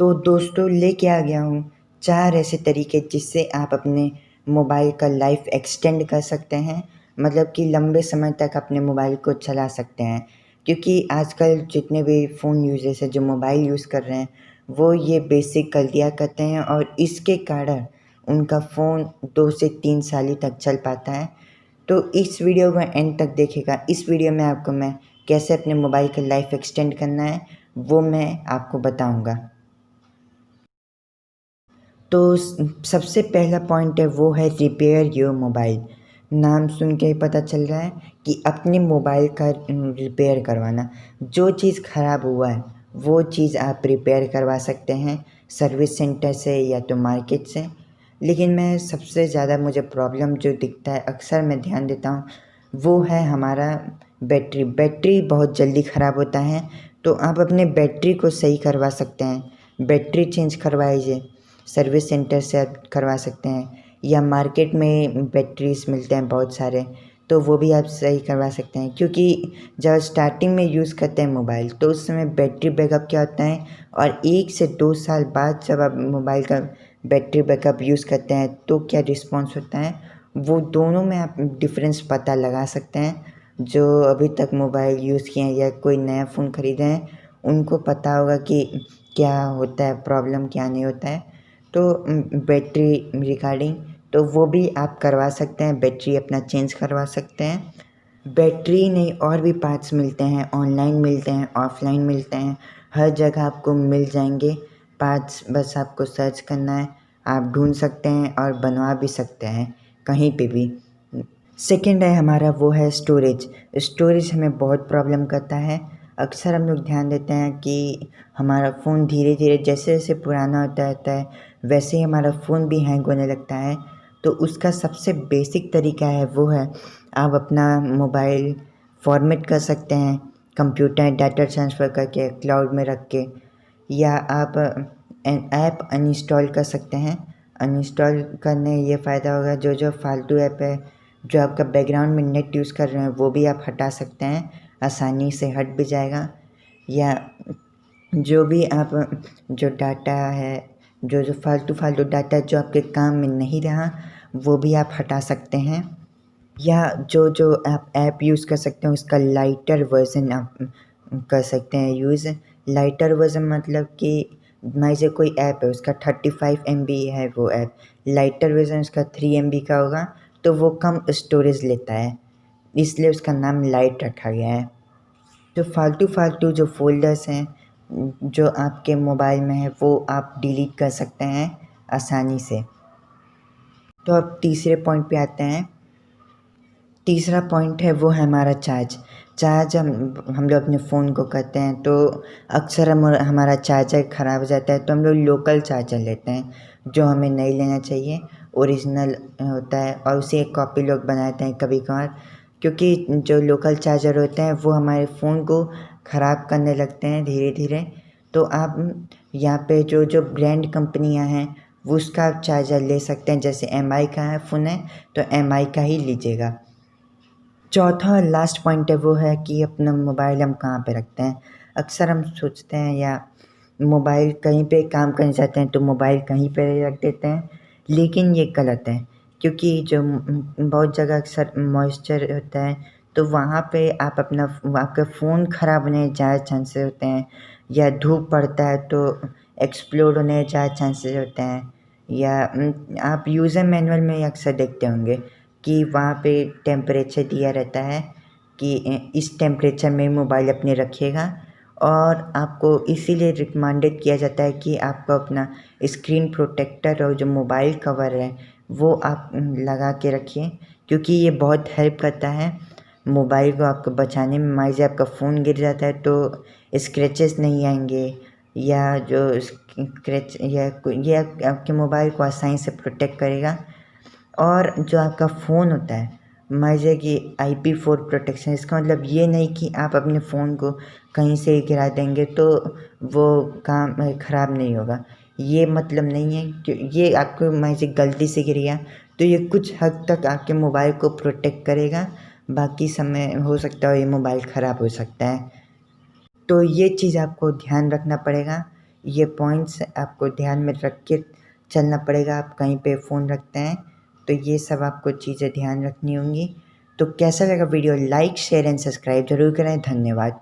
तो दोस्तों लेके आ गया हूँ 4 ऐसे तरीके जिससे आप अपने मोबाइल का लाइफ एक्सटेंड कर सकते हैं, मतलब कि लंबे समय तक अपने मोबाइल को चला सकते हैं। क्योंकि आजकल जितने भी फ़ोन यूज़र्स हैं जो मोबाइल यूज़ कर रहे हैं, वो ये बेसिक गलतियाँ करते हैं और इसके कारण उनका फ़ोन 2 से 3 साल ही तक चल पाता है। तो इस वीडियो को एंड तक देखिएगा। इस वीडियो में आपको मैं कैसे अपने मोबाइल का लाइफ एक्सटेंड करना है वो मैं आपको बताऊँगा। तो सबसे पहला पॉइंट है वो है रिपेयर योर मोबाइल। नाम सुन के ही पता चल रहा है कि अपने मोबाइल का रिपेयर करवाना। जो चीज़ ख़राब हुआ है वो चीज़ आप रिपेयर करवा सकते हैं सर्विस सेंटर से या तो मार्केट से। लेकिन मैं सबसे ज़्यादा मुझे प्रॉब्लम जो दिखता है, अक्सर मैं ध्यान देता हूँ, वो है हमारा बैटरी। बैटरी बहुत जल्दी ख़राब होता है, तो आप अपने बैटरी को सही करवा सकते हैं। बैटरी चेंज करवाइए, सर्विस सेंटर से आप करवा सकते हैं, या मार्केट में बैटरीज मिलते हैं बहुत सारे, तो वो भी आप सही करवा सकते हैं। क्योंकि जब स्टार्टिंग में यूज़ करते हैं मोबाइल तो उस समय बैटरी बैकअप क्या होता है, और 1 से 2 साल बाद जब आप मोबाइल का बैटरी बैकअप यूज़ करते हैं तो क्या रिस्पॉन्स होता है, वो दोनों में आप डिफरेंस पता लगा सकते हैं। जो अभी तक मोबाइल यूज़ किए हैं या कोई नया फ़ोन ख़रीदे हैं उनको पता होगा कि क्या होता है प्रॉब्लम, क्या नहीं होता है। तो बैटरी रिगार्डिंग तो वो भी आप करवा सकते हैं, बैटरी अपना चेंज करवा सकते हैं। बैटरी नहीं और भी पार्ट्स मिलते हैं, ऑनलाइन मिलते हैं, ऑफ़लाइन मिलते हैं, हर जगह आपको मिल जाएंगे पार्ट्स। बस आपको सर्च करना है, आप ढूंढ सकते हैं और बनवा भी सकते हैं कहीं पे भी। सेकंड है हमारा वो है स्टोरेज। स्टोरेज हमें बहुत प्रॉब्लम करता है। अक्सर हम लोग ध्यान देते हैं कि हमारा फ़ोन धीरे धीरे जैसे जैसे पुराना होता रहता है वैसे ही हमारा फ़ोन भी हैंग होने लगता है। तो उसका सबसे बेसिक तरीका है वो है आप अपना मोबाइल फॉर्मेट कर सकते हैं कंप्यूटर डाटा ट्रांसफ़र करके क्लाउड में रख के, या आप ऐप अनइंस्टॉल कर सकते हैं। अनइंस्टॉल करने ये फ़ायदा होगा, जो जो फालतू ऐप है जो आपका बैकग्राउंड में नेट यूज़ कर रहे हैं वो भी आप हटा सकते हैं, आसानी से हट भी जाएगा। या जो भी आप जो डाटा है, जो जो फालतू डाटा जो आपके काम में नहीं रहा वो भी आप हटा सकते हैं। या जो जो आप ऐप यूज़ कर सकते हैं उसका लाइटर वर्ज़न आप कर सकते हैं यूज़। लाइटर वर्ज़न मतलब कि मान लीजिए कोई ऐप है उसका 35 MB है वो ऐप, लाइटर वर्ज़न उसका 3 MB का होगा, तो वो कम स्टोरेज लेता है, इसलिए उसका नाम लाइट रखा गया है। जो फालतू जो फ़ोल्डर्स हैं जो आपके मोबाइल में है वो आप डिलीट कर सकते हैं आसानी से। तो अब तीसरे पॉइंट पे आते हैं। तीसरा पॉइंट है वो है हमारा चार्ज हम लोग अपने फ़ोन को करते हैं तो अक्सर हमारा चार्जर ख़राब हो जाता है, तो हम लोग लोकल चार्जर लेते हैं जो हमें नहीं लेना चाहिए। ओरिजिनल होता है और उसे एक कॉपी लोग बनाते हैं कभी कभार, क्योंकि जो लोकल चार्जर होते हैं वो हमारे फ़ोन को ख़राब करने लगते हैं धीरे धीरे। तो आप यहाँ पे जो जो ब्रांड कंपनियाँ हैं वो उसका आप चार्जर ले सकते हैं। जैसे MI का है फ़ोन है तो MI का ही लीजिएगा। चौथा और लास्ट पॉइंट है वो है कि अपना मोबाइल हम कहाँ पे रखते हैं। अक्सर हम सोचते हैं या मोबाइल कहीं पे काम करने जाते हैं तो मोबाइल कहीं पे रख देते हैं, लेकिन ये गलत है। क्योंकि जो बहुत जगह अक्सर मॉइस्चर होता है तो वहाँ पे आप अपना आपका फ़ोन ख़राब होने के ज़्यादा चांसेस होते हैं, या धूप पड़ता है तो एक्सप्लोड होने के ज़्यादा चांसेस होते हैं। या आप यूज़र मैनुअल में अक्सर देखते होंगे कि वहाँ पे टेम्परेचर दिया रहता है कि इस टेम्परेचर में मोबाइल अपने रखिएगा, और आपको इसीलिए रिकमेंडेड किया जाता है कि आपको अपना स्क्रीन प्रोटेक्टर और जो मोबाइल कवर है वो आप लगा के रखिए, क्योंकि ये बहुत हेल्प करता है मोबाइल को आपको बचाने में। मान लीजिए आपका फ़ोन गिर जाता है तो स्क्रैचेस नहीं आएंगे, या जो स्क्रैच या ये आपके मोबाइल को आसानी से प्रोटेक्ट करेगा। और जो आपका फ़ोन होता है, मान लीजिए कि IP4 प्रोटेक्शन, इसका मतलब ये नहीं कि आप अपने फ़ोन को कहीं से गिरा देंगे तो वो काम ख़राब नहीं होगा, ये मतलब नहीं है। कि ये आपको मान लीजिए गलती से गिर गया तो ये कुछ हद तक आपके मोबाइल को प्रोटेक्ट करेगा, बाकी समय हो सकता है ये मोबाइल ख़राब हो सकता है। तो ये चीज़ आपको ध्यान रखना पड़ेगा ये पॉइंट्स आपको ध्यान में रख के चलना पड़ेगा। आप कहीं पे फ़ोन रखते हैं तो ये सब आपको चीज़ें ध्यान रखनी होंगी। तो कैसा लगा video? Like share and subscribe ज़रूर करें। धन्यवाद।